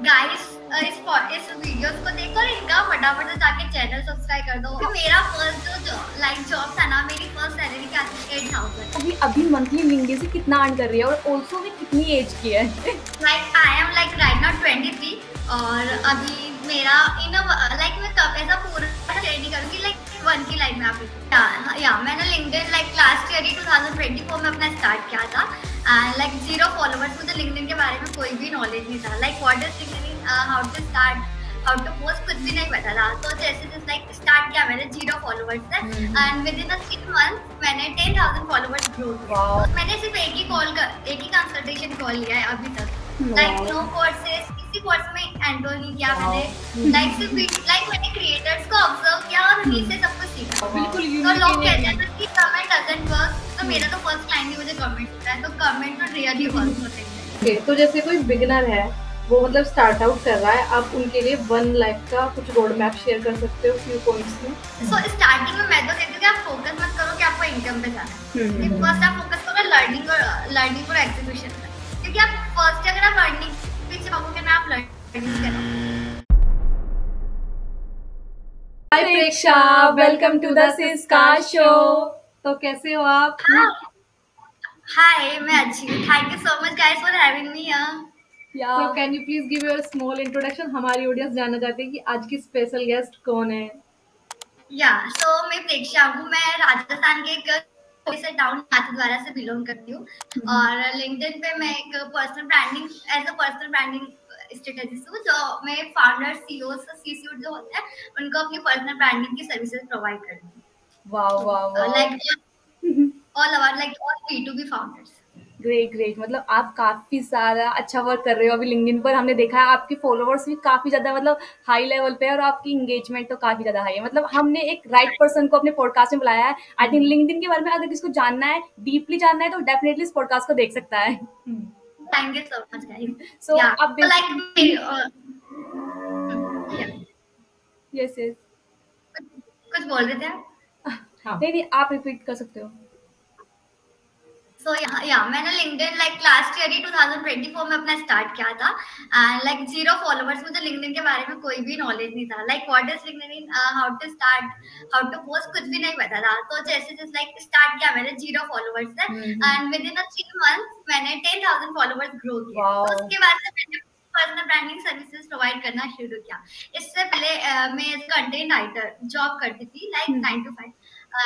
Guys इस videos को देखो और इनका फटाफट से जाके चैनल सब्सक्राइब कर दो। मेरा फर्स्ट जो लाइक जॉब था ना, मेरी फर्स्ट सैलरी क्या थी 8,000। अभी अभी मंथली लिंक्डइन से कितना अर्न कर रही है और ऑल्सो भी कितनी एज की है? Like I am like right now 23 और अभी मेरा इन लाइक मैं कब ऐसा पूरा शेयर नहीं करूंगी लाइक वन की लाइफ में आप या मैंने लिंक्डइन लाइक लास्ट ईयर ही 2024 में अपना स्टार्ट किया था एंड लाइक 0 फॉलोवर्स। मुझे लिंक्डइन के बारे में कोई भी नॉलेज नहीं था, like what is LinkedIn, how to start, how to post, कुछ भी नहीं पता था। तो जैसे जैसे लाइक स्टार्ट किया मैंने 0 फॉलोवर्स से एंड विद इन 3 मंथ मैंने 10,000 फॉलोवर्स ग्रो किया। तो मैंने सिर्फ एक ही कंसल्टेशन कॉल लिया है अभी तक, लाइक नो कोर्सेज, किसी कोर्स में एनरोल नहीं किया मैंने। लाइक सिर्फ लाइक मैंने क्रिएटर्स को ऑब्जर्व किया और उन्हीं से सब कुछ सीखा। बिल्कुल तो लोग कहते हैं ना कि कमेंट डजंट वर्क, तो मेरा तो फर्स्ट क्लाइंट ही मुझे कमेंट होता है, तो कमेंट तो रियली वर्क होते हैं। तो जैसे कोई बिगिनर है, वो मतलब स्टार्ट आउट कर रहा है, आप उनके लिए वन लाइफ का कुछ रोड मैप शेयर कर सकते हो फ्यू पॉइंट्स में? सो स्टार्टिंग में मैं तो कहती हूँ कि आप फोकस मत करो कि आपको इनकम पे जाना है। फर्स्ट आप फोकस करो लर्निंग और एग्जीक्यूशन पे, क्योंकि आप फर्स्ट अगर आप लर्निंग पीछे भागोगे ना, आप लर्निंग करोगे। Hi Preksha, welcome to the Syska show. तो कैसे हो आप? हाय, मैं अच्छी हूँ। Thank you so much guys for having me here. So can you please give your small introduction? हमारी ऑडियंस जानना चाहते हैं कि आज की स्पेशल गेस्ट कौन है। सो मैं प्रेक्षा हूँ। मैं राजस्थान के एक टाउन नाथद्वारा से बिलोंग करती हूँ और लिंक्डइन पे मैं एक पर्सनल ब्रांडिंग स्ट्रेटेजिस्ट हूँ, जो मैं फाउंडर, सीईओ, सी-सूट जो होते हैं उनको अपनी पर्सनल ब्रांडिंग की सर्विसेज प्रोवाइड करती हूँ। वाह वाह वाह, like all about like all B2B founders. Great. मतलब आप काफी सारा अच्छा वर्क कर रहे हो अभी लिंक्डइन पर। हमने देखा है आपके फॉलोवर्स भी काफी ज्यादा मतलब हाई लेवल पे है और आपकी एंगेजमेंट तो काफी ज्यादा हाई है। मतलब हमने एक राइट पर्सन को अपने पॉडकास्ट में बुलाया है। आई थिंक लिंक्डइन के बारे में अगर किसको जानना है, डीपली जानना है, तो डेफिनेटली इस पॉडकास्ट को देख सकता है। Thank you so much guys. So अब यस कुछ बोल रहे थे आप? नहीं, आप रिपीट कर सकते हो। सो मैंने लिंक्डइन लाइक लास्ट ईयर ही 2024 में अपना स्टार्ट किया था एंड लाइक 0 फॉलोवर्स। मुझे लिंक्डइन के बारे में कोई भी नॉलेज नहीं था, like what is LinkedIn, how to start, how to post, कुछ भी नहीं पता था। तो जैसे जैसे लाइक स्टार्ट किया मैंने 0 फॉलोवर्स से एंड विद इन 3 मंथ मैंने 10,000 फॉलोवर्स ग्रो किया। तो उसके बाद से मैंने पर्सनल ब्रांडिंग सर्विसेज प्रोवाइड करना शुरू किया। इससे पहले मैं एज कंटेंट राइटर जॉब करती थी like 9 to 5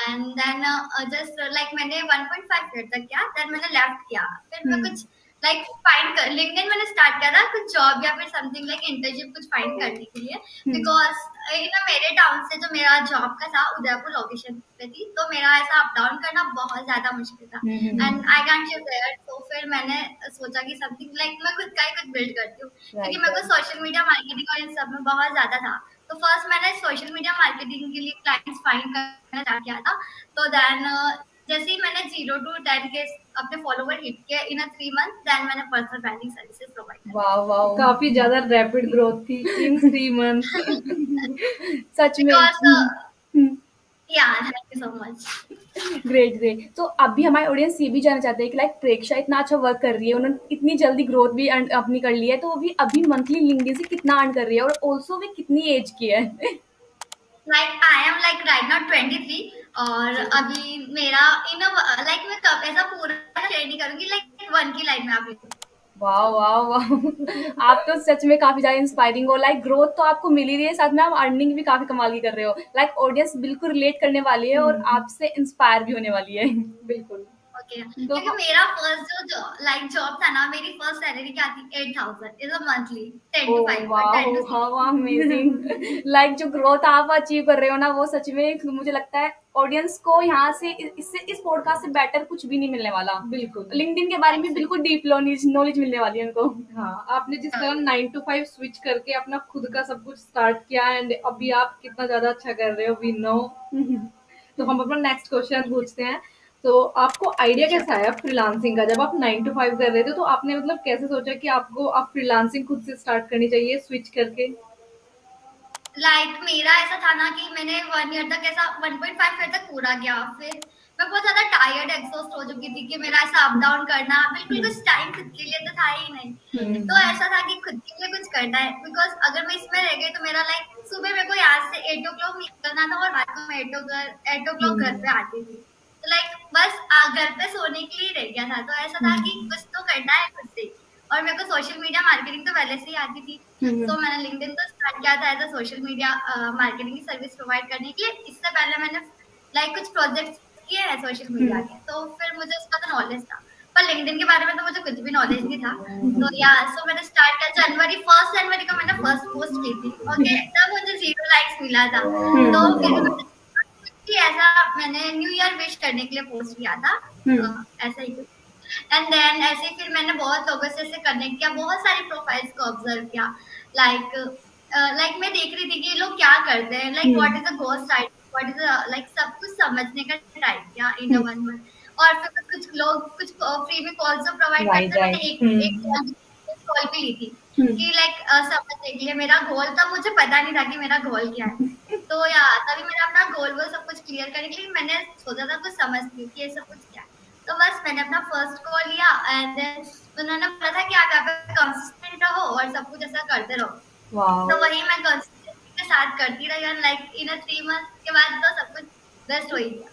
and then just like मैंने 1.5 ईयर तक किया, देन मैंने लेफ्ट किया। फिर मैं कुछ लाइक फाइंड कर लिंक्डइन मैंने स्टार्ट किया था कुछ जॉब या फिर समथिंग लाइक इंटर्नशिप कुछ फाइंड करने के लिए, बिकॉज मेरे टाउन से जो मेरा जॉब का था उदयपुर लोकेशन पे थी, तो मेरा ऐसा अप डाउन करना बहुत ज्यादा मुश्किल था and I can't live there. तो फिर मैंने सोचा कि समथिंग लाइक मैं खुद का ही कुछ बिल्ड करती हूँ, क्योंकि मेरे को सोशल मीडिया मार्केटिंग और इन सब में बहुत ज्यादा था। तो फर्स्ट मैंने सोशल मीडिया मार्केटिंग के लिए क्लाइंट्स फाइंड करना स्टार्ट किया था। तो देन जैसे ही मैंने 0 to 10 के अपने फॉलोवर हिट किए इन 3 मंथ, देन मैंने पर्सनल ब्रांडिंग सर्विसेज प्रोवाइड की। वाह, काफी ज्यादा रैपिड ग्रोथ थी इन 3 मंथ। सच में thank you so much. Great. तो अभी हमारे ऑडियंस ये भी जानना चाहते हैं कि लाइक प्रेक्षा इतना अच्छा वर्क कर रही है, उन्होंने इतनी जल्दी ग्रोथ भी अपनी कर ली है, तो वो भी अभी मंथली लिंक्डइन से कितना अर्न कर रही है और ऑल्सो भी कितनी एज की है? Like I am like right now 23 और अभी मेरा लाइक मैं कब ऐसा पूरा शेयर नहीं करूंगी लाइक वन की लाइफ में आप। वाह आप तो सच में काफी ज्यादा इंस्पायरिंग हो। लाइक ग्रोथ तो आपको मिल ही रही है, साथ में आप अर्निंग भी काफी कमाल की कर रहे हो। लाइक ऑडियंस बिल्कुल रिलेट करने वाली है और आपसे इंस्पायर भी होने वाली है। बिल्कुल। क्योंकि मेरा फर्स्ट जो लाइक जॉब था ना, मेरी फर्स्ट सैलरी क्या थी 8,000 इज अ मंथली 10 to 5 वाह अमेजिंग। लाइक जो ग्रोथ आप अचीव कर रहे हो ना, वो सच में मुझे लगता है ऑडियंस को यहाँ से इस पॉडकास्ट से बेटर कुछ भी नहीं मिलने वाला। बिल्कुल लिंक्डइन के बारे में बिल्कुल डीप नॉलेज मिलने वाली है उनको। हाँ, आपने जिस तरह 9 to 5 स्विच करके अपना खुद का सब कुछ स्टार्ट किया एंड अभी आप कितना ज्यादा अच्छा कर रहे हो, वी नो। तो हम अपना नेक्स्ट क्वेश्चन पूछते हैं। तो आपको आइडिया कैसा आया फ्रीलांसिंग का? जब आप 9 to 5 कर रहे थे, तो आपने मतलब कैसे सोचा कि आप फ्रीलांसिंग खुद से स्टार्ट करनी चाहिए स्विच करके? लाइक मेरा ऐसा था ना कि मैंने 1 ईयर तक ऐसा 1.5 ईयर तक पूरा किया, फिर मैं बहुत ज्यादा टायर्ड एग्जॉस्ट हो चुकी थी कि मेरा ऐसा अप डाउन करना बिल्कुल कुछ टाइम खुद के लिए तो था ही नहीं। तो ऐसा था कि खुद के लिए कुछ करना है, बिकॉज अगर मैं इसमें रह गई तो मेरा लाइक सुबह मेरे को यहाँ से 8 o'clock निकलना था और रात को मैं 8 o'clock घर पे आती थी। तो लाइक बस घर पे सोने के लिए रह गया था। तो ऐसा था कि कुछ तो करना है खुद से। और मेरे को सोशल मीडिया मार्केटिंग तो पहले से ही आती थी, तो मैंने लिंक्डइन तो स्टार्ट किया था as a social media marketing की सर्विस प्रोवाइड करने के लिए। इससे पहले मैंने लाइक कुछ प्रोजेक्ट्स किए हैं सोशल मीडिया के, तो फिर मुझे उसका तो नॉलेज था, पर लिंक्डइन के बारे में तो मुझे कुछ भी नॉलेज नहीं था। तो या सो मैंने स्टार्ट किया फर्स्ट जनवरी को मैंने फर्स्ट पोस्ट की थी। ओके, तब मुझे 0 लाइक्स मिला था। तो फिर ऐसा मैंने न्यू ईयर विश करने के लिए पोस्ट किया था, ऐसा ही कुछ। एंड देन ऐसे फिर मैंने बहुत लोगों से ऐसे कनेक्ट किया, बहुत सारी प्रोफाइल्स को ऑब्जर्व किया। लाइक मैं देख रही थी कि ये लोग क्या करते हैं, like what is the ghost writing, what is like सब कुछ समझने का ट्राई किया इन वन मंथ। और फिर कुछ लोग कुछ फ्री में कॉल्स प्रोवाइड करते हैं, मैंने एक कॉल भी ली थी कि लाइक समझने के लिए। मेरा गोल तब मुझे पता नहीं था कि मेरा गोल क्या है, तो या तभी मेरा अपना गोल वो सब कुछ क्लियर करने के लिए मैंने सोचा था कुछ समझती कि ये सब कुछ क्या है। तो बस मैंने अपना फर्स्ट कॉल लिया एंड देन उन्होंने बोला था कि आप यहाँ पे कंसिस्टेंट रहो और सब कुछ ऐसा करते रहो। तो वही मैं कंसिस्टेंसी के साथ करती रही और लाइक इन 3 months के बाद तो सब कुछ बेस्ट हो ही गया।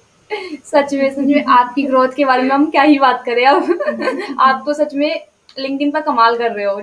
सच में आपकी ग्रोथ के बारे में हम क्या ही बात करें अब। आप तो सच में लिंक्डइन पर कमाल कर रहे हो।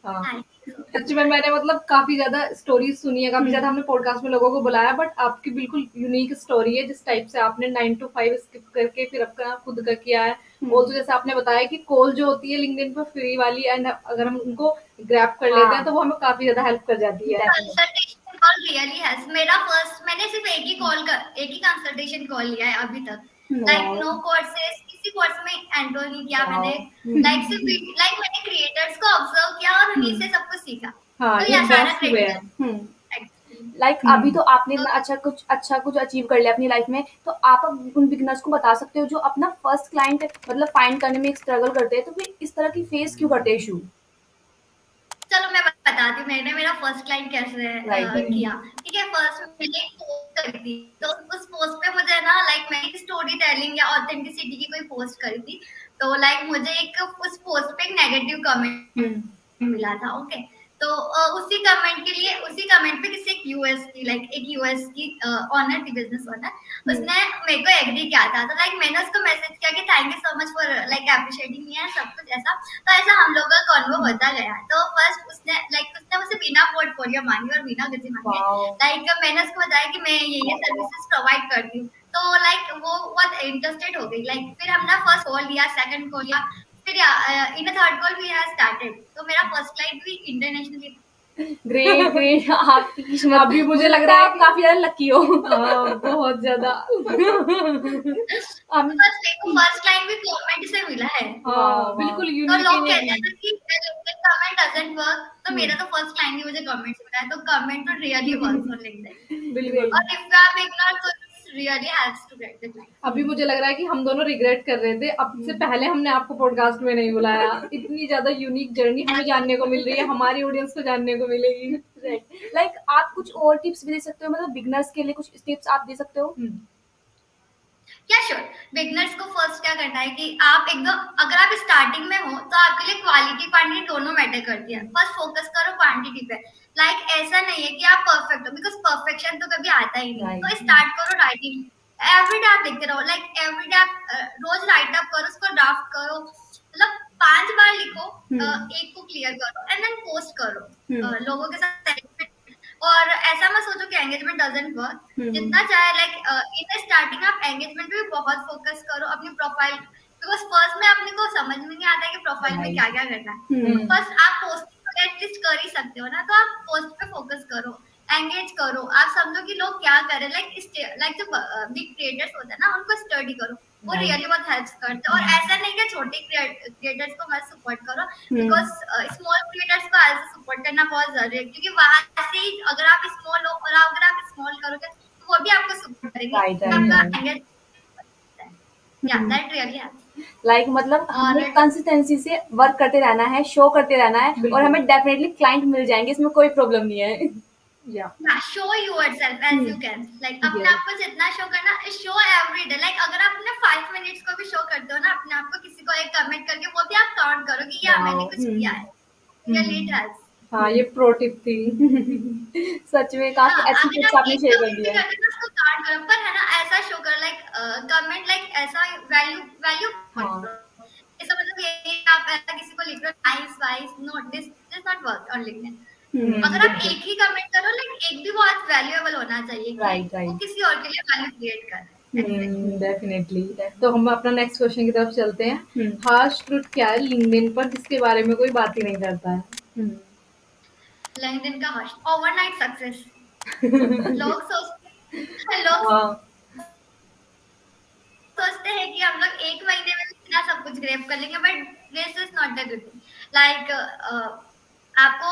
हाँ, सच में मैंने मतलब काफी ज्यादा स्टोरीज सुनी है, काफी ज्यादा हमने पॉडकास्ट में लोगों को बुलाया, बट आपकी बिल्कुल यूनिक स्टोरी है। जिस टाइप से आपने 9 to 5 स्किप करके फिर अपना खुद का किया है, वो तो जैसे आपने बताया कि कॉल जो होती है लिंक्डइन पर फ्री वाली, एंड अगर हम उनको ग्रैब कर लेते हैं तो वो हमें काफी ज्यादा हेल्प कर जाती है। कंसल्टेशन कॉल रियली हैज, मेरा फर्स्ट मैंने सिर्फ एक ही कंसल्टेशन कॉल लिया है अभी तक। लाइक नो कोर्सेस, किसी कोर्स में एनरोल नहीं किया मैंने। लाइक सिर्फ लाइक मैंने क्रिएटर्स को ऑब्जर्व किया और उन्हीं से सब कुछ सीखा। हाँ, तो ये ये सारा बेस्ट वे है। लाइक अभी तो आपने इतना अच्छा कुछ अचीव कर लिया अपनी लाइफ में, तो आप अब उन बिगनर्स को बता सकते हो जो अपना फर्स्ट क्लाइंट मतलब फाइंड करने में एक स्ट्रगल करते हैं, तो फिर इस तरह की फेस क्यों करते हैं इशू? चलो मैं बताती हूँ मैंने मेरा फर्स्ट क्लाइंट कैसे किया। ठीक है, फर्स्ट मैंने एक पोस्ट करी थी, तो उस पोस्ट पे मुझे ना लाइक मैं एक स्टोरी टेलिंग या ऑथेंटिसिटी की कोई पोस्ट करी थी, तो लाइक मुझे एक उस पोस्ट पे एक नेगेटिव कमेंट मिला था। ओके, तो उसी कमेंट पे किसी एक यूएस की ऑनर थी, बिजनेस ऑनर, उसने मेरे को एग्री किया था। तो लाइक मैंने उसको मैसेज किया कि thank you so much for like appreciating मी है सब कुछ ऐसा। तो ऐसा हम लोग का कॉन्वो होता गया। तो फर्स्ट उसने मुझसे बिना पोर्टफोलियो मांगी और बिना किसी मांगे, लाइक मैंने उसको बताया कि मैं ये सर्विसेज प्रोवाइड करती हूँ। तो लाइक वो बहुत इंटरेस्टेड हो गई। लाइक फिर हमने फर्स्ट कॉल लिया, सेकंड कॉल लिया, फिर in third call we have started. तो मेरा फर्स्ट क्लाइंट भी इंटरनेशनली। ग्रेट आपकी किस्मत। अभी मुझे लग रहा है आप काफी ज्यादा लकी हो। बहुत ज्यादा। फर्स्ट क्लाइंट भी कमेंट से मिला है। बिल्कुल तो यूनिक। लोग कहते हैं कि कमेंट डजंट वर्क, तो मेरा तो फर्स्ट क्लाइंट ही मुझे कमेंट से मिला है। तो कमेंट तो रियली वर्क्स ऑन लिंक्डइन। बिल्कुल। और इफ यू आर इग्नोर तो really helps to get the client. अभी मुझे लग रहा है कि हम दोनों रिग्रेट कर रहे थे, अब से पहले हमने आपको पॉडकास्ट में नहीं बुलाया। इतनी ज्यादा यूनिक जर्नी हमें जानने को मिल रही है, हमारी ऑडियंस को जानने को मिलेगी। लाइक आप कुछ और टिप्स भी दे सकते हो, मतलब बिगनर्स के लिए कुछ टिप्स आप दे सकते हो? क्या श्योर। बिगनर्स को फर्स्ट क्या करना है कि आप एकदम, अगर आप स्टार्टिंग में हो तो आपके लिए क्वालिटी क्वांटिटी दोनों मैटर करती है। फर्स्ट फोकस करो क्वांटिटी पे। लाइक ऐसा नहीं है कि आप परफेक्ट हो, बिकॉज परफेक्शन तो कभी आता ही नहीं। तो स्टार्ट करो राइटिंग, एवरीडे आप लिखते रहो। लाइक एवरीडे आप रोज राइट अप करो, उसको ड्राफ्ट करो, मतलब 5 बार लिखो, एक को क्लियर करो एंड देन पोस्ट करो लोगों के साथ। और ऐसा मत सोचो कि एंगेजमेंट डजंट वर्क, जितना चाहे लाइक इन स्टार्टिंग आप एंगेजमेंट पे भी बहुत फोकस करो अपनी प्रोफाइल, बिकॉज फर्स्ट में अपने को समझ में नहीं आता है कि प्रोफाइल में क्या क्या करना है। फर्स्ट आप पोस्ट एटलीस्ट कर ही सकते हो ना, तो आप पोस्ट पे फोकस करो, एंगेज करो। आप समझो कि लोग क्या कर रहे हैं, लाइक जो बिग क्रिएटर्स होते हैं ना, उनको स्टडी करो, वो रियली बहुत हेल्प करते हैं। और ऐसा नहीं कि छोटे क्रिएटर्स को मत सपोर्ट करो, बिकॉज स्मॉल क्रिएटर्स को ऐसे सपोर्ट करना बहुत जरूरी है, क्योंकि वहां से ही अगर आप स्मॉल हो और अगर आप स्मॉल करोगे तो वो भी आपको सपोर्ट करेंगे। That really helps. लाइक मतलब हमें कंसिस्टेंसी से वर्क करते रहना है, शो करते रहना है, और हमें डेफिनेटली क्लाइंट मिल जाएंगे, इसमें कोई प्रॉब्लम नहीं है। Yeah. show yourself as you can, like अपने Yes. आप को जितना शो करना, show every day, like अगर आप अपने 5 मिनट्स को भी शो करते हो ना अपने आप को, किसी को एक कमेंट करके, वो भी आप काउंट करो कि या मैंने कुछ किया है, रियली इट हेल्प्स। हाँ, ये प्रो टिप थी। सच में काफी हाँ, अच्छी अगर टिप्स आप आपने एक शेयर कर कमेंट भी दिया है। करते हो ना उसको काउंट करो, पर है ना ऐसा शो करो, लाइक कमेंट लाइक ऐसा वैल्यू वैल्यू हाँ। इसका मतलब ये आप ऐसा किसी को लिख रहे हो nice vice, not this this not work on LinkedIn. अगर आप बिल्कुल। एक ही कमेंट करो, लाइक एक भी बहुत वैल्यूएबल होना चाहिए कि Right, वो right. किसी और के लिए वैल्यू क्रिएट कर रहा है। डेफिनेटली। तो हम अपना नेक्स्ट क्वेश्चन की तरफ चलते हैं। हम्म। हार्श ट्रूथ क्या है लिंक्डइन पर जिसके बारे में कोई बात ही नहीं करता है? लिंक्डइन का हर्ष ओवरनाइट सक्सेस। लोग हाँ, सोचते हैं कि हम लोग एक महीने में इतना सब कुछ ग्रैब कर लेंगे, but this is not the good thing. Like आपको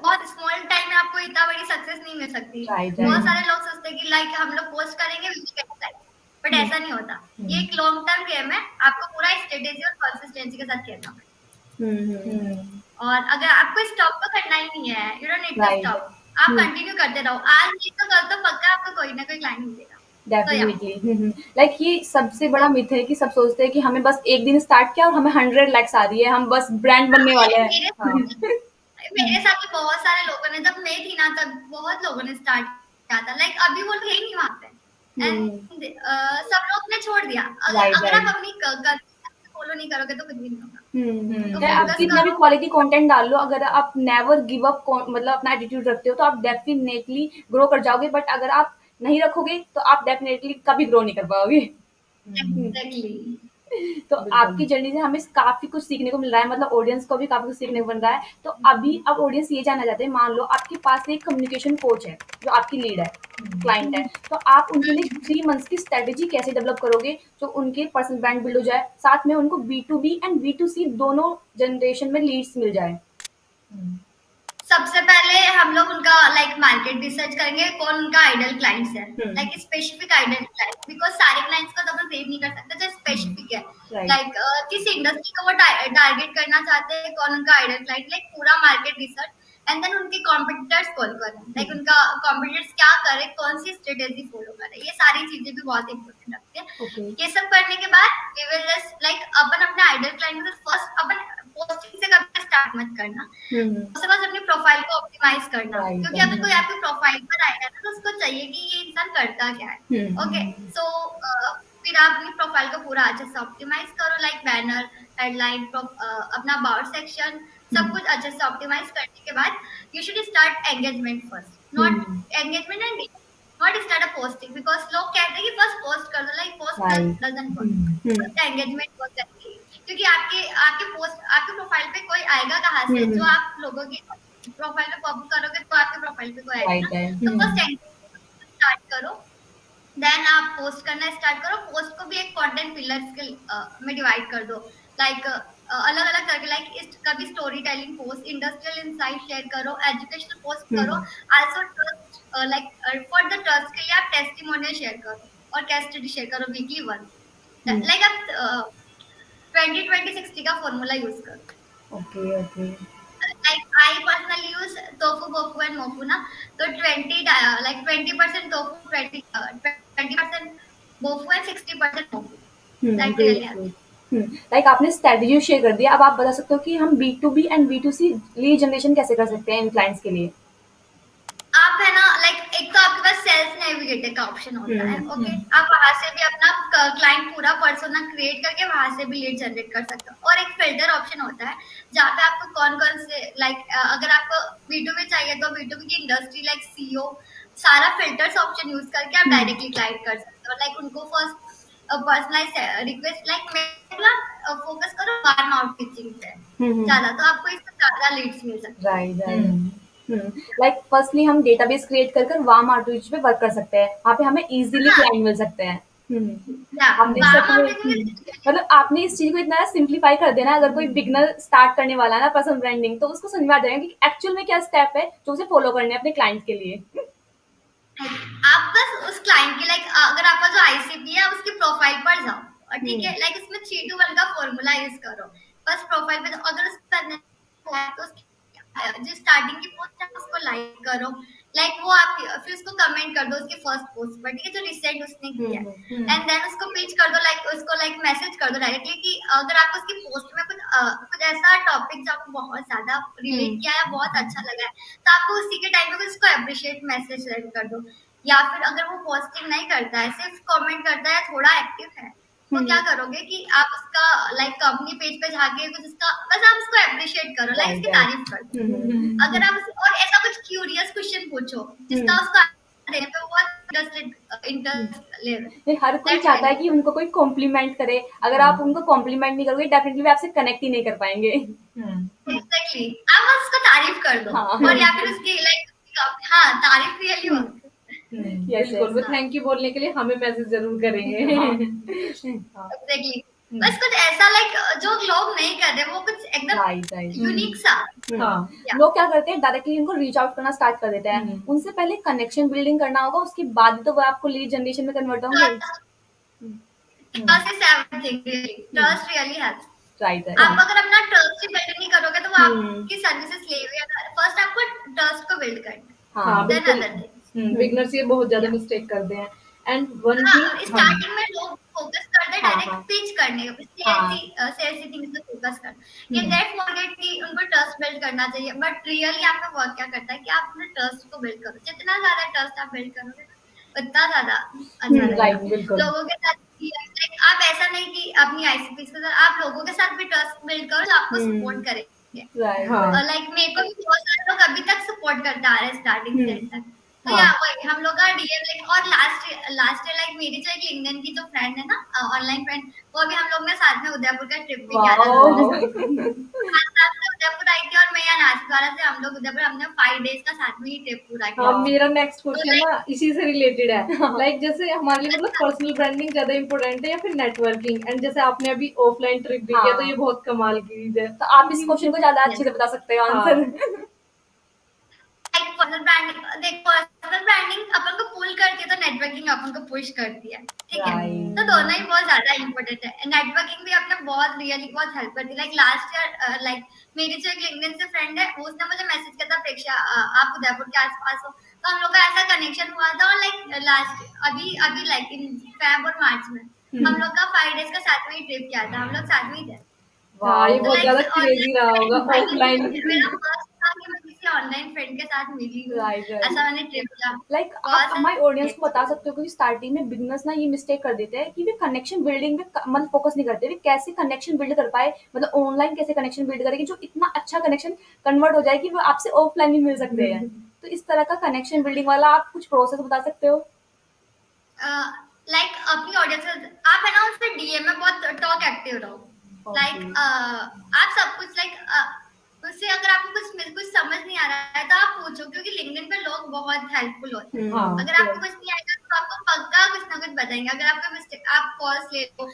बहुत स्मॉल टाइम में आपको इतना बड़ी सक्सेस नहीं मिल सकती। Right, बहुत right. सारे लोग सोचते हैं कि लाइक हम लोग पोस्ट करेंगे, बट ऐसा नहीं होता। ये एक लॉन्ग टर्म गेम है, आपको पूरा स्ट्रेटेजी और कंसिस्टेंसी के साथ खेलना है। और अगर आपको स्टॉप तो करना ही नहीं है, you don't need to Right. Stop, आप कंटिन्यू करते रहो। आज नहीं तो कल तो पक्का आपको कोई ना कोई क्लाइंट मिलेगा। डेफिनेटली। लाइक ये सबसे बड़ा मिथ है कि सब सोचते हैं कि हमें बस एक दिन स्टार्ट किया और हमें 100 लाइक्स आ रही है, हम बस ब्रांड बनने वाले हैं। मेरे साथ भी बहुत सारे लोगों ने, जब मैं थी ना तब बहुत लोगों ने स्टार्ट किया था, लाइक अभी वो लोग है ही नहीं वहाँ पे, एंड सब लोग ने छोड़ दिया। अगर आप अपनी फॉलो नहीं करोगे तो कुछ भी नहीं होगा। आप कितना भी क्वालिटी कंटेंट डाल लो, अगर आप नेवर गिव अप मतलब अपना एटीट्यूड रखते हो तो आप डेफिनेटली ग्रो कर जाओगे, बट अगर आप नहीं रखोगे तो आप डेफिनेटली कभी ग्रो नहीं कर पाओगे। एग्जैक्टली। तो आपकी जर्नी से हमें काफी कुछ सीखने को मिल रहा है, मतलब ऑडियंस को भी काफी कुछ सीखने को मिल रहा है। तो अभी अब ऑडियंस ये जानना चाहते हैं, मान लो आपके पास एक कम्युनिकेशन कोच है जो आपकी लीड है, क्लाइंट है, तो आप उनके लिए 3 मंथ्स की स्ट्रेटेजी कैसे डेवलप करोगे जो उनके पर्सनल ब्रांड बिल्ड हो जाए, साथ में उनको B2B एंड B2C दोनों जनरेशन में लीड्स मिल जाए? सबसे पहले हम लोग उनका लाइक मार्केट रिसर्च करेंगे, कौन उनका आइडल क्लाइंट्स है, like specific ideal client, because सारे क्लाइंट्स को तो अपन सेव नहीं कर सकते, जो स्पेसिफिक है, लाइक किस इंडस्ट्री को वो टारगेट करना चाहते हैं, कौन उनका आइडल क्लाइंट, लाइक पूरा मार्केट रिसर्च, एंड देन उनके कॉम्पिटिटर्स कॉल करें, लाइक उनका कॉम्पिटिटर्स क्या करे, कौन सी स्ट्रेटेजी फॉलो करे, ये सारी चीजें भी बहुत इंपॉर्टेंट रखती है। ये सब करने के बाद वी विल जस्ट लाइक अपन अपने आइडल क्लाइंट को फर्स्ट अपन पोस्टिंग से कभी स्टार्ट मत करना, उसके बाद अपनी प्रोफाइल को ऑप्टिमाइज करना, क्योंकि अगर कोई आपकी प्रोफाइल पर आएगा ना तो उसको चाहिए कि ये इंसान करता क्या है। ओके, सो फिर आप अपनी प्रोफाइल को पूरा अच्छे से ऑप्टिमाइज करो, लाइक बैनर, हेडलाइन, अपना अबाउट सेक्शन, सब कुछ अच्छे से ऑप्टिमाइज करने के बाद you should start engagement first, not engagement and not start a posting, because लोग कहते हैं कि फर्स्ट पोस्ट कर दो, like post doesn't work, engagement work करती है, क्योंकि आपके पोस्ट आपके प्रोफाइल पे कोई आएगा कहाँ से, जो आप लोगों की प्रोफाइल पे पॉप करोगे तो आपके प्रोफाइल पे कोई आएगा, तो फर्स्ट स्टार्ट करो, देन आप पोस्ट करना स्टार्ट करो। पोस्ट को भी एक कंटेंट पिलर्स में डिवाइड कर दो, लाइक अलग अलग करके, लाइक कभी story telling post, industrial insight share करो, एजुकेशनल पोस्ट करो, also trust, like for the trust के लिए आप टेस्टिमोनियल शेयर करो और केस स्टडी शेयर करो वीकली वन, लाइक आप 20-20-60 का फॉर्मूला यूज करो। Okay. Like I personally use tofu, bofu and mofu ना, तो 20% tofu, 20% bofu and 60% mofu. That really helps. Like आपने स्ट्रेटेजी शेयर कर दिया, अब आप बता सकते हो कि हम B2B and B2C lead generation कैसे कर सकते हैं इन क्लाइंट्स के लिए? आप है ना, लाइक एक तो आपके पास सेल्स नेविगेटर का ऑप्शन होता है, ओके, आप वहां से भी अपना क्लाइंट पूरा पर्सोना क्रिएट करके वहां से भी लीड जनरेट कर सकते हो, और एक फिल्टर ऑप्शन होता है जहाँ पे आपको कौन कौन से, लाइक अगर आपको B2B चाहिए तो B2B की इंडस्ट्री, लाइक CEO, सारा फिल्टर्स ऑप्शन यूज करके आप डायरेक्टली क्लाइंट कर सकते हो, लाइक उनको फर्स्ट पर्सनलाइज रिक्वेस्ट, लाइक मैं फोकस करो वार्म आउट टीचिंग पे ज्यादा, तो आपको इससे ज्यादा लीड्स मिल सकते हैं। राइट। लाइक फर्स्टली हम डेटाबेस क्रिएट कर वार्म आउटरीच पे वर्क कर सकते हैं, वहाँ पे हमें इजीली क्लाइंट मिल सकते हैं। मतलब आपने इस चीज को इतना सिंप्लीफाई कर देना, अगर कोई बिगनर स्टार्ट करने वाला है ना पर्सनल ब्रांडिंग, तो उसको समझ में आ जाएगा कि एक्चुअल में क्या स्टेप है जो उसे फॉलो करने हैं अपने क्लाइंट के लिए। आप बस उस क्लाइंट की, लाइक अगर आपका जो ICP है उसकी प्रोफाइल पर जाओ, और ठीक है, लाइक इसमें 3-2-1 का फॉर्मूला यूज करो, बस प्रोफाइल पे अगर उस पर तो जो स्टार्टिंग की पोस्ट है उसको लाइक करो, लाइक वो आप फिर उसको कमेंट कर दो उसके फर्स्ट पोस्ट पर, ठीक है, जो रिसेंट उसने किया है, एंड देन उसको पेज कर दो, लाइक उसको लाइक मैसेज कर दो डायरेक्टली कि अगर आपको उसकी पोस्ट में कुछ ऐसा टॉपिक जो आपको बहुत ज्यादा रिलेट किया है, बहुत अच्छा लगा है, तो आपको उसी के टाइम पे उसको अप्रिशिएट मैसेज सेंड कर दो। या फिर अगर वो पोस्टिंग नहीं करता है, सिर्फ कमेंट करता है, थोड़ा एक्टिव है, तो क्या करोगे कि आप उसका लाइक कंपनी पेज पे जाके कुछ उसका बस आप उसको अप्रिशिएट करो, लाइक उसकी तारीफ करो। अगर आप और ऐसा कुछ क्यूरियस क्वेश्चन पूछो जिसका उसका देने पे बहुत इंटरेस्ट ले रहे हैं। हर कोई चाहता है कि उनको कोई कॉम्प्लीमेंट करे, अगर आप उनको कॉम्प्लीमेंट नहीं करोगे डेफिनेटली वे आपसे कनेक्ट ही नहीं कर पाएंगे। एग्जैक्टली, आप बस उसको तारीफ कर दो, हाँ। और या फिर उसकी लाइक हाँ तारीफ रियली हो। बिल्कुल, वो थैंक यू बोलने के लिए हमें मैसेज जरूर करेंगे। एग्जैक्टली, बस कुछ ऐसा लाइक जो लोग नहीं कर रहे, वो कुछ एकदम यूनिक सा। लोग क्या करते हैं डायरेक्टली उनको रीच आउट करना स्टार्ट कर देते हैं, उनसे पहले कनेक्शन बिल्डिंग करना होगा, उसके बाद तो वो आपको लीड जनरेशन में कन्वर्ट होंगे। Trust is everything, really trust really helps. Right, आप अगर अपना ट्रस्ट ही बिल्ड नहीं करोगे तो वो आपकी सर्विसेज ले रही है। फर्स्ट आपको ट्रस्ट को बिल्ड करना है, देन अदर थिंग्स। बिगनर्स ये बहुत ज्यादा मिस्टेक करते हैं। एंड वन थिंग स्टार्टिंग में लोग फोकस करते हैं डायरेक्ट पिच करने पे, सेल्स थिंग्स पे फोकस करते हैं, दैट फॉरगेट कि उनको ट्रस्ट बिल्ड करना चाहिए। बट रियली आपका वर्क क्या करता है कि आप अपने ट्रस्ट को बिल्ड करो, जितना ज्यादा ट्रस्ट आप बिल्ड करोगे उतना ज्यादा अच्छा रहेगा लोगों के साथ। आप ऐसा नहीं कि अपनी आईसीपी के साथ, आप लोगों के साथ भी ट्रस्ट बिल्ड करो जो आपको सपोर्ट करेंगे। लाइक मेरे को भी बहुत सारे लोग अभी तक सपोर्ट करते आ रहे हैं स्टार्टिंग से तक। तो या वही हम लोग का डीएम लाइक, और लास्ट ईयर लाइक मेरी जो एक लिंक्डइन की जो फ्रेंड है ना, ऑनलाइन फ्रेंड, वो अभी हम लोग ने साथ में उदयपुर का ट्रिप भी किया था। साथ में उदयपुर आई थी और मैं यहाँ नाथद्वारा से हम लोग उदयपुर, हमने 5 डेज का साथ में ही ट्रिप पूरा किया। मेरा नेक्स्ट क्वेश्चन ना इसी से रिलेटेड है। लाइक जैसे हमारे लिए मतलब पर्सनल ब्रांडिंग ज्यादा इंपॉर्टेंट है या फिर नेटवर्किंग, एंड जैसे आपने अभी ऑफलाइन ट्रिप भी किया तो ये बहुत कमाल की चीज है। तो आप इस क्वेश्चन को ज्यादा अच्छे से बता सकते हो आंसर। पर्सनल ब्रांडिंग, देख पर्सनल ब्रांडिंग अपन को पुल करती है तो नेटवर्किंग अपन को पुश करती है, ठीक है। तो दोनों ही बहुत ज्यादा इंपॉर्टेंट है। नेटवर्किंग भी अपने बहुत रियली बहुत हेल्प करती है। लाइक लास्ट ईयर लाइक मेरी जो एक लिंक्डइन से फ्रेंड है, उसने मुझे मैसेज किया था, प्रेक्षा आप उदयपुर के आसपास हो, तो हम लोग का ऐसा कनेक्शन हुआ था। और लाइक लास्ट अभी लाइक इन फेब और मार्च में हम लोग का 5 डेज का साथ में ही ट्रिप किया था, हम लोग साथ में ही थे। ये बहुत ज्यादा क्रेजी रहा होगा ऑफलाइन। मेरा फर्स्ट था कि मैं किसी ऑनलाइन फ्रेंड के साथ मिली हूं, ऐसा मैंने ट्रिप किया। लाइक आप हमारे ऑडियंस को बता सकते हो कि स्टार्टिंग में बिगनर्स ना ये मिस्टेक कर देते हैं कि वे कनेक्शन बिल्डिंग में मतलब फोकस नहीं करते, वे कैसे कनेक्शन बिल्ड कर पाए, मतलब ऑनलाइन कैसे कनेक्शन बिल्ड करें कि जो इतना अच्छा कनेक्शन कन्वर्ट हो जाए कि वो आपसे ऑफलाइन भी मिल सकते हैं। तो इस तरह का कनेक्शन बिल्डिंग वाला आप कुछ प्रोसेस बता सकते हो? लाइक अपनी ऑडियंस आप है ना उस पे डीएम में बहुत टॉक एक्टिव रहो। लाइक आप सब कुछ लाइक उससे अगर आपको कुछ समझ नहीं आ रहा है तो आप पूछो, क्योंकि लिंक्डइन पे लोग बहुत हेल्पफुल होते हैं। अगर आपको कुछ नहीं आएगा तो आपको पक्का कुछ ना कुछ बताएंगे। अगर आपका मिस्टेक, आप कॉल्स ले लो,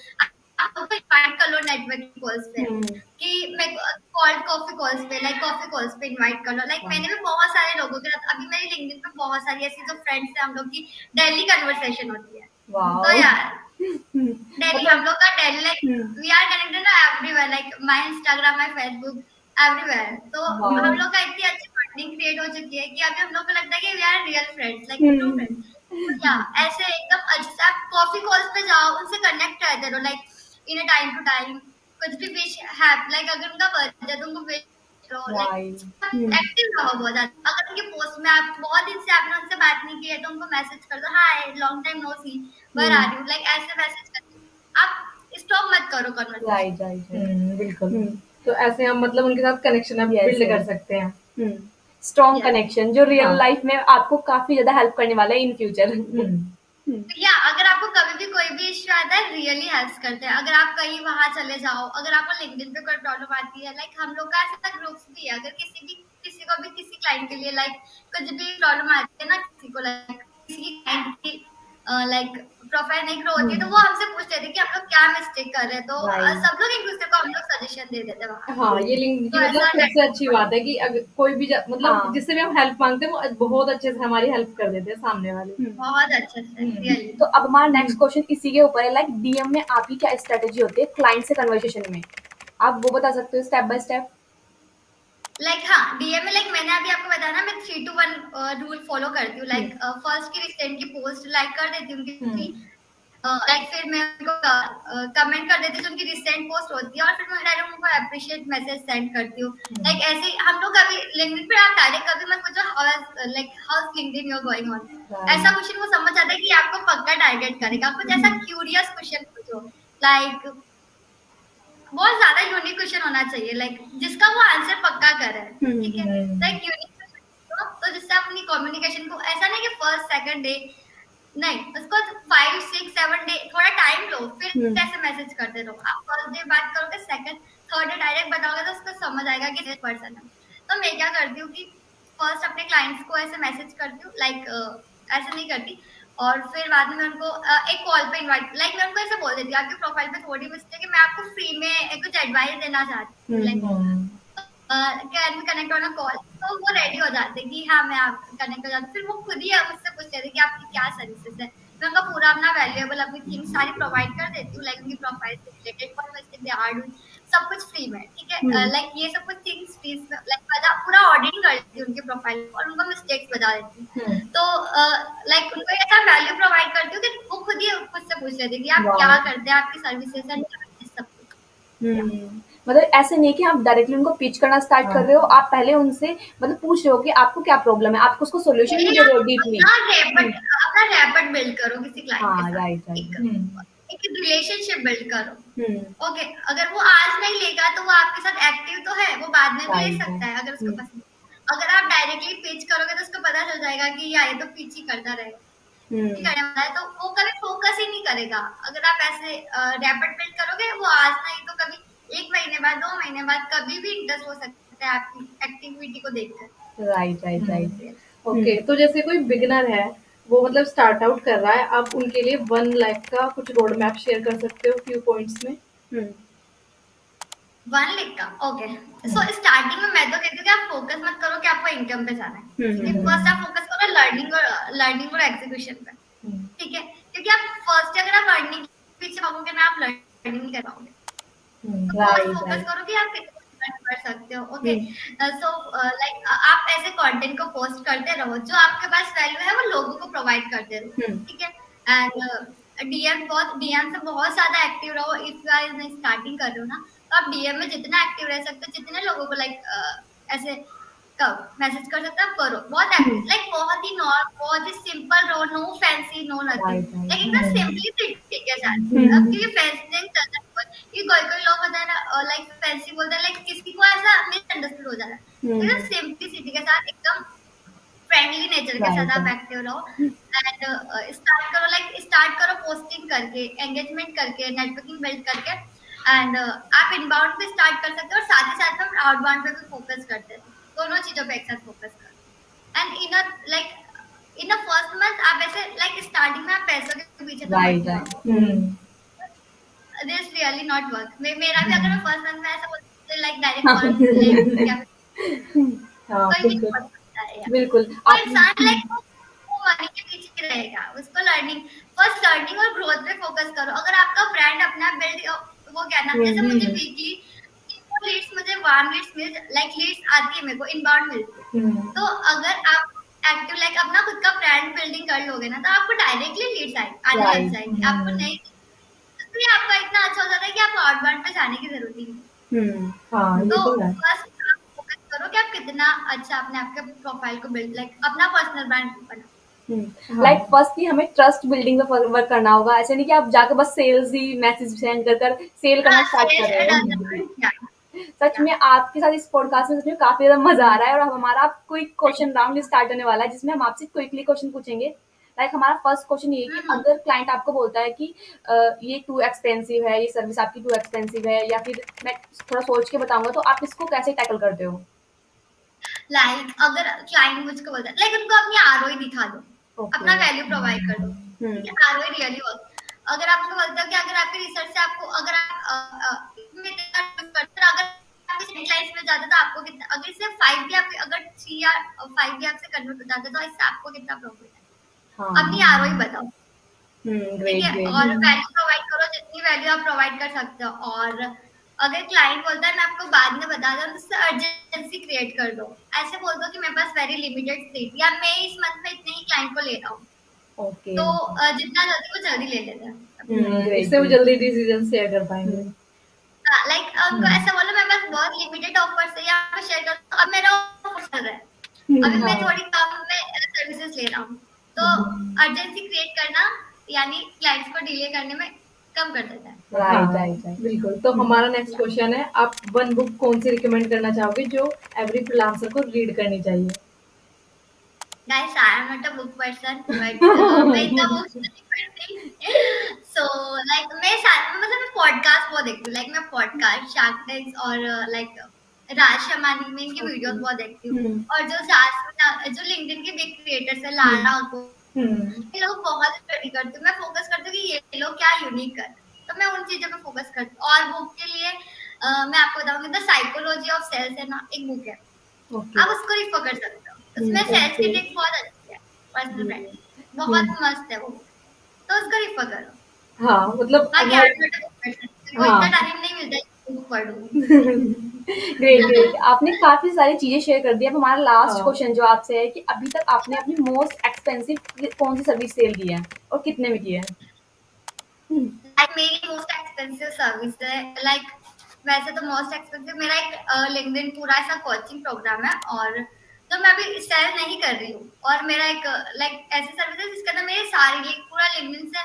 आपको इनवाइट कर लो नेटवर्किंग कॉल्स पे, कि मैं कॉल्ड कॉफी कॉल्स पे, लाइक कॉफी कॉल्स पे इनवाइट कर लो। लाइक मैंने भी बहुत सारे लोगों के साथ, अभी मेरी लिंक्डइन पे बहुत सारी ऐसी जो फ्रेंड्स हैं, हम लोग की डेली कन्वर्सेशन होती है। तो यार डेली हम लोग का daily like we are connected ना everywhere, like my Instagram, my Facebook, everywhere. तो हम लोग का इतनी अच्छी बॉन्डिंग क्रिएट हो चुकी है कि अभी हम लोग को लगता है कि we are real friends, like true friends. या ऐसे एकदम अच्छे से आप कॉफी कॉल्स पे जाओ, उनसे कनेक्ट रहते रहो, like in a time to time कुछ भी विश हैप, लाइक अगर उनका बर्थडे तो उनको विश करो, लाइक एक्टिव रहो बहुत ज्यादा। अगर उनके पोस्ट में आप बहुत दिन से आपने उनसे बात नहीं की है तो उनको मैसेज कर दो, hi long time no see, where are you, like ऐसे मैसेज कर, आप स्टॉप मत करो कन्वर्सेशन। राइट बिल्कुल। तो ऐसे हम मतलब उनके साथ कनेक्शन आप बिल्ड कर सकते हैं, स्ट्रॉन्ग कनेक्शन जो रियल लाइफ में आपको काफी ज्यादा हेल्प करने वाला है इन फ्यूचर। या अगर आपको कभी भी कोई भी इश्यू आता है, रियली हेल्प करते हैं। अगर आप कहीं वहां चले जाओ, अगर आपको लिंक्डइन पे कोई प्रॉब्लम आती है, लाइक हम लोग का ऐसा ग्रुप्स भी है, अगर किसी को भी किसी क्लाइंट के लिए लाइक कुछ भी प्रॉब्लम आती है ना, किसी को लाइक किसी की क्लाइंट की लाइक प्रोफाइल नहीं ग्रो होती है, तो वो हमसे पूछते थे कि हम लोग क्या मिस्टेक कर रहे हैं, तो सब लोग एक दूसरे को हम लोग सजेशन दे देते हैं। हाँ, ये लिंक मतलब सबसे अच्छी बात है कि अगर कोई भी मतलब जिससे भी हम हेल्प मांगते हैं वो बहुत अच्छे से हमारी हेल्प कर देते हैं सामने वाले, बहुत अच्छे से रियली। तो अब हमारा नेक्स्ट क्वेश्चन इसी के ऊपर है, लाइक डीएम में आपकी क्या स्ट्रेटेजी होती है क्लाइंट से कन्वर्सेशन में, आप वो बता सकते हो स्टेप बाय स्टेप? लाइक हाँ, डीएम में लाइक मैंने अभी आपको बताया ना, मैं मैं 3-to-1 रूल फॉलो करती हूँ। लाइक फर्स्ट की रिसेंट की पोस्ट लाइक कर देती हूँ उनकी, लाइक फिर मैं उनको कमेंट कर देती हूँ जो उनकी रिसेंट पोस्ट होती है, और फिर मैं डायरेक्ट उनको अप्रिशिएट मैसेज सेंड करती हूँ। लाइक ऐसे हम लोग कभी लिंक्डइन पे आप डायरेक्ट कभी मत पूछो how LinkedIn you are going on, ऐसा क्वेश्चन वो समझ आता है कि आपको पक्का टारगेट करेगा। कुछ ऐसा क्यूरियस क्वेश्चन पूछो, लाइक बहुत ज्यादा यूनिक क्वेश्चन होना चाहिए, लाइक जिसका वो आंसर पक्का करे, ठीक है। लाइक यूनिक क्वेश्चन तो जिससे आप अपनी कम्युनिकेशन को, ऐसा नहीं कि फर्स्ट सेकंड डे नहीं, उसको 5-6-7 डे थोड़ा टाइम लो, फिर कैसे मैसेज करते रहो। आप फर्स्ट डे बात करोगे, सेकंड थर्ड डे डायरेक्ट बताओगे तो उसको समझ आएगा कि ये पर्सन है। तो मैं क्या करती हूँ कि फर्स्ट अपने क्लाइंट्स को ऐसे मैसेज करती हूँ, लाइक ऐसे नहीं करती, और फिर बाद में उनको एक कॉल पे इनवाइट, लाइक मैं उनको ऐसे बोल देती हूँ आपके प्रोफाइल पे थोड़ी मिस्टेक है, मैं आपको फ्री में कुछ एडवाइस देना चाहती हूँ, like can we connect on a call. तो वो रेडी हो जाते कि हाँ मैं आप कनेक्ट हो जाती, फिर वो खुद ही मुझसे पूछते थे कि आपकी क्या सर्विसेज है। मैं उनका पूरा अपना वैल्यूएबल अपनी थिंग्स सारी प्रोवाइड कर देती हूँ, लाइक उनकी प्रोफाइल से रिलेटेड सब कुछ फ्री में, ठीक है। लाइक ये सब कुछ थिंग्स फ्री में, लाइक पूरा ऑडिटिंग कर देती हूँ उनके प्रोफाइल और उनको मिस्टेक्स बता देती हूँ। तो लाइक उनको ऐसा वैल्यू प्रोवाइड करती हूँ कि वो खुद ही मुझसे पूछ लेते कि आप क्या करते हैं, आपकी सर्विसेज है, सब कुछ। मतलब ऐसे नहीं कि आप डायरेक्टली उनको पिच करना स्टार्ट कर रहे हो, आप पहले उनसे मतलब पूछ रहे हो कि आपको क्या प्रॉब्लम है, आपको उसको सॉल्यूशन भी दे रहे हो डीपली। अपना रैपिड बिल्ड करो किसी क्लाइंट के साथ, राइट एक रिलेशनशिप बिल्ड करो। ओके, अगर वो आज नहीं लेगा तो वो आपके साथ एक्टिव तो है, वो बाद में भी ले सकता है अगर उसको पसंद। अगर आप डायरेक्टली पिच करोगे तो उसको पता चल जाएगा कि यार ये तो पिच ही करता रहेगा, करने वाला है, तो वो कभी फोकस ही नहीं करेगा। अगर आप ऐसे रैपिड बिल्ड करोगे, वो आज नहीं तो कभी 1 महीने बाद, 2 महीने बाद कभी भी इंटरेस्ट हो सकता है आपकी एक्टिविटी को देखकर। राइट ओके, तो जैसे कोई बिगिनर है, वो मतलब स्टार्ट आउट कर रहा है, आप उनके लिए 1 लाख का कुछ रोड मैप शेयर कर सकते हो फ्यू पॉइंट्स में? 1 लाख का, ओके। सो स्टार्टिंग में मैं तो कहती हूँ कि आप फोकस मत करो कि आपको इनकम पे जाना है, ठीक है। फर्स्ट आप फोकस करो लर्निंग और एग्जीक्यूशन पे, ठीक है। क्योंकि आप फर्स्ट अगर आप लर्निंग के पीछे भागोगे ना, आप लर्निंग नहीं कर पाओगे। तो फोकस करो कि आप कितना कर सकते हो, ओके। सो लाइक आप ऐसे कंटेंट को पोस्ट करते रहो, जो आपके पास वैल्यू है वो लोगों को प्रोवाइड करते रहो, ठीक है। एंड डीएम से बहुत ज्यादा एक्टिव रहो। इफ यू आर स्टार्टिंग कर रहे हो ना, तो आप डीएम में जितना एक्टिव रह सकते हो, जितने लोगों को लाइक ऐसे मैसेज कर सकते हैं, करो। बहुत एक्टिव, लाइक बहुत ही सिंपल रहो, no fancy no nothing, like एकदम सिंपलिसिटी के साथ। क्योंकि फैंसी कि कोई लोग होता है ना, लाइक फैंसी बोलते हैं, लाइक किसी को ऐसा मिसअंडरस्टूड हो जाता है। एकदम सिंपलिसिटी के साथ, एकदम फ्रेंडली नेचर के साथ आप एक्टिव रहो एंड स्टार्ट करो पोस्टिंग करके, एंगेजमेंट करके, नेटवर्किंग बिल्ड करके। एंड आप इनबाउंड पे स्टार्ट कर सकते हो और साथ ही साथ में आउटबाउंड पे भी फोकस करते हैं, दोनों चीजों पे एक साथ फोकस करो। And in a first month आप ऐसे लाइक स्टार्टिंग में आप पैसों के पीछे this really not work। मेरा भी अगर मैं फर्स्ट मंथ में ऐसा बोलते लाइक डायरेक्ट बिल्कुल और इंसान लाइक वो मनी के पीछे रहेगा, उसको लर्निंग और ग्रोथ पे फोकस करो। अगर आपका ब्रांड अपना बिल्ड वो क्या ना, जैसे मुझे वीकली लीड्स, मुझे वार्म लीड्स लीड्स आती है, मेरे को इनबाउंड मिलती है। तो अगर आप एक्टिव लाइक अपना खुद का ब्रांड बिल्डिंग कर लोगे ना, तो आपको डायरेक्टली लीड्स आने लग जाएंगी, आपको नहीं, इसलिए आपका इतना अच्छा हो जाता है कि आपको आउटबाउंड पे जाने की जरूरत ही नहीं। तो फर्स्ट फोकस करो कि आप कितना अच्छा अपने आपके प्रोफाइल को बिल्ड, लाइक अपना पर्सनल ब्रांड बना। लाइक फर्स्टली हमें ट्रस्ट बिल्डिंग पे वर्क करना होगा। ऐसे नहीं कि आप जाकर बस सेल्स ही मैसेज सेंड कर सेल करना स्टार्ट कर रहे हो। सच में आपके साथ इस पॉडकास्ट में सच में काफी ज्यादा मजा आ रहा है। और हमारा क्विक क्वेश्चन राउंड स्टार्ट होने वाला है, जिसमें हम आपसे क्विकली क्वेश्चन पूछेंगे। लाइक हमारा फर्स्ट क्वेश्चन ये है कि अगर क्लाइंट आपको बोलता है कि ये टू एक्सपेंसिव है, ये सर्विस आपकी टू एक्सपेंसिव है, या फिर मैं थोड़ा सोच के बताऊंगा, तो आप इसको कैसे टैकल करते हो? लाइक अगर क्लाइंट मुझको बोलता है, लाइक उनको अपनी आरओआई दिखा दो, अपना वैल्यू प्रोवाइड कर दो। ROI really work. अगर आप उनको बोलते हो कि अगर आपके रिसर्च से आपको, अगर आप अगर क्लाइंट्स में जाता, तो आपको कितना, अगर इससे 5 भी आप अगर 3 या 5 भी आपसे कन्वर्ट हो जाता, तो इससे आपको कितना प्रॉफिट है, अपनी आरओआई बताओ, ठीक है। और वैल्यू प्रोवाइड करो, जितनी वैल्यू आप प्रोवाइड कर सकते हो। और अगर क्लाइंट बोलता है मैं आपको बाद में बता दूं, तो उससे अर्जेंसी क्रिएट कर दो। ऐसे बोल दो कि मेरे पास वेरी लिमिटेड सीट, या मैं इस मंथ में इतने ही क्लाइंट को ले रहा हूँ, ओके तो जितना जल्दी वो जल्दी ले लेते हैं। ग्रेट इससे वो जल्दी डिसीजन शेयर कर पाएंगे। लाइक उनको ऐसा बोलो मेरे पास बहुत लिमिटेड ऑफर्स है, या मैं शेयर कर दूं, अब मेरा ऑफर चल रहा है, अभी मैं थोड़ी कम में सर्विसेज ले रहा हूँ, तो अर्जेंसी क्रिएट करना यानी क्लाइंट्स को डिले करने में कम कर देता है। राइट राइट राइट बिल्कुल। तो हमारा नेक्स्ट क्वेश्चन है, आप वन बुक कौन सी रिकमेंड करना चाहोगे जो एवरी फ्रीलांसर को रीड करनी चाहिए? Guys, I am not a book person, but मैं इतना books नहीं पढ़ती। So like मैं पॉडकास्ट बहुत देखती हूँ, like मैं पॉडकास्ट शार्क टैंक्स और like राज शर्मानी में इनकी वीडियोस बहुत देखती हूँ, और जो लिंक्डइन के बिग क्रिएटर्स है, लारा को, ये लोग बहुत स्टडी करती हूँ। मैं फोकस करती हूँ कि ये लोग क्या यूनिक कर, तो मैं उन चीजों पे फोकस करती हूँ। और बुक के लिए मैं आपको बताऊंगी, द साइकोलॉजी ऑफ सेल्स है ना, एक बुक है, आप उसको रिफर कर सकते हो। उसमें सेल्स की टिप्स बहुत अच्छी है, पर्सनल ब्रांडिंग बहुत मस्त है वो, तो उसको रिफर करो। हाँ मतलब इतना टाइम नहीं मिलता है बुक पढ़ूं। ग्रेट ग्रेट, आपने काफी सारी चीजें शेयर कर दी। अब हमारा लास्ट हाँ। क्वेश्चन जो आपसे है कि अभी तक आपने अपनी मोस्ट एक्सपेंसिव कौन सी सर्विस सेल की है और कितने में की है? लाइक मेरी मोस्ट एक्सपेंसिव सर्विस है, लाइक वैसे तो मोस्ट एक्सपेंसिव मेरा एक लिंक्डइन पूरा ऐसा कोचिंग प्रोग्राम है, और तो मैं अभी सेल नहीं कर रही हूँ, और मेरा एक लाइक ऐसी सर्विस है जिसका ना मेरे सारी पूरा लिंक्डइन से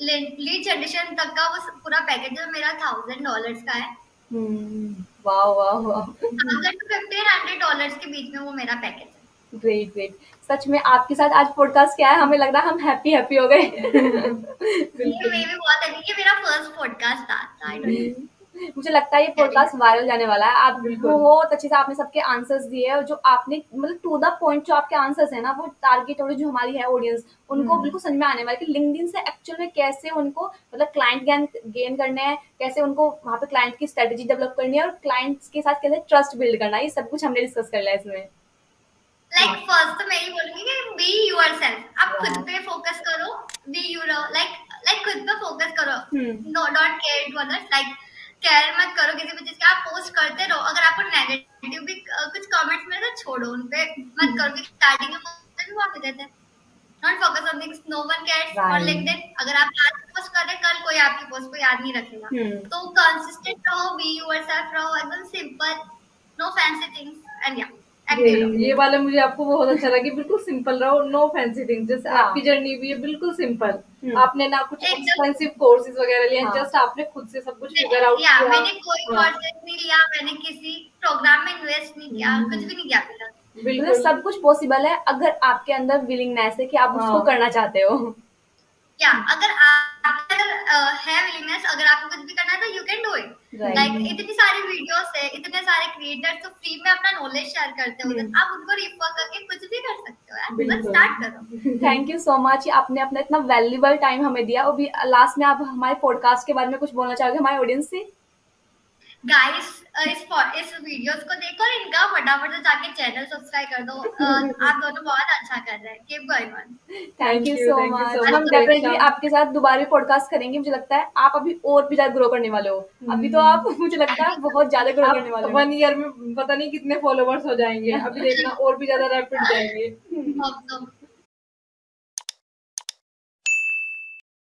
लीड जनरेशन तक का वो पूरा पैकेज है, मेरा $1000 का है। वाह वाह वाह, $1000 to $1500 के बीच में वो मेरा पैकेज है। Great great. सच में आपके साथ आज पॉडकास्ट क्या है, हमें लग रहा है हम हैप्पी हैप्पी हो गए। ये भी बहुत है, ये मेरा फर्स्ट पॉडकास्ट था। मुझे लगता है ये पॉडकास्ट वायरल जाने वाला है। आप बहुत अच्छे से आपने सबके आंसर्स दिए और जो आपने मतलब टू द पॉइंट जो आपके आंसर्स है ना, वो टारगेट और जो हमारी है ऑडियंस, उनको बिल्कुल समझ में आने वाला है कि लिंक्डइन से एक्चुअल में कैसे उनको मतलब क्लाइंट गेन करने हैं, कैसे उनको वहाँ पे क्लाइंट की स्ट्रेटेजी डेवलप करनी है और क्लाइंट्स के साथ कैसे ट्रस्ट बिल्ड करना है, ये सब कुछ हमने डिस्कस कर लिया इसमें। लाइक फर्स्ट तो मैं यही बोलूंगी कि बी योरसेल्फ, आप खुद पे फोकस करो, बी यू लाइक खुद पे फोकस करो, no don't care to others, like care मत करो किसी भी चीज का, आप पोस्ट करते रहो। अगर आपको नेगेटिव भी कुछ कमेंट्स मिले तो छोड़ो, उन पे मत करो, कि स्टार्टिंग में बहुत देते हैं। Not focus on things no one cares और लिंक्डइन, अगर आप आज पोस्ट कर रहे हैं कल कोई आपकी पोस्ट को याद नहीं रखेगा, तो कंसिस्टेंट रहो, बी योरसेल्फ रहो, एकदम simple, no fancy things, and या ये वाला मुझे आपको बहुत अच्छा लगा, बिल्कुल सिंपल रहो, नो फैंसी थिंग्स। जैसे आपकी जर्नी भी है बिल्कुल सिंपल, आपने ना कुछ एक्सपेंसिव कोर्सेज वगैरह लिए, जस्ट आपने खुद से सब कुछ फिगर आउट किया। मैंने कोई कोर्सेज नहीं लिया, मैंने किसी प्रोग्राम में इन्वेस्ट नहीं किया, कुछ भी नहीं किया अभी तक। बिल्कुल सब कुछ पॉसिबल है अगर आपके अंदर विलिंगनेस है कि आप उसको करना चाहते हो। या अगर है विलिंगनेस, अगर आपको कुछ भी करना है तो you can do it. Like इतनी सारी वीडियोस है, इतने सारे क्रिएटर्स तो फ्री में अपना नॉलेज शेयर करते हो, आप उनको रेफर करके कुछ भी कर सकते हो यार, बस स्टार्ट करो। थैंक यू सो मच, आपने अपना इतना वैल्यूएबल टाइम हमें दिया। और भी लास्ट में आप हमारे पॉडकास्ट के बारे में कुछ बोलना चाहोगे हमारे ऑडियंस से? गाइस इस वीडियोस को देखो और इनका फटाफट से जाके चैनल सब्सक्राइब कर दो। आप दोनों बहुत अच्छा कर रहे हैं, keep going on. Thank you so much. हम डेफिनेटली आपके साथ दोबारा भी पॉडकास्ट करेंगे। मुझे लगता है आप अभी और भी ज्यादा ग्रो करने वाले हो। अभी तो आप मुझे लगता है बहुत ज्यादा ग्रो करने वाले हो। 1 ईयर में पता नहीं कितने फॉलोवर्स हो जाएंगे, अभी देखना और भी ज्यादा रैपिड जाएंगे।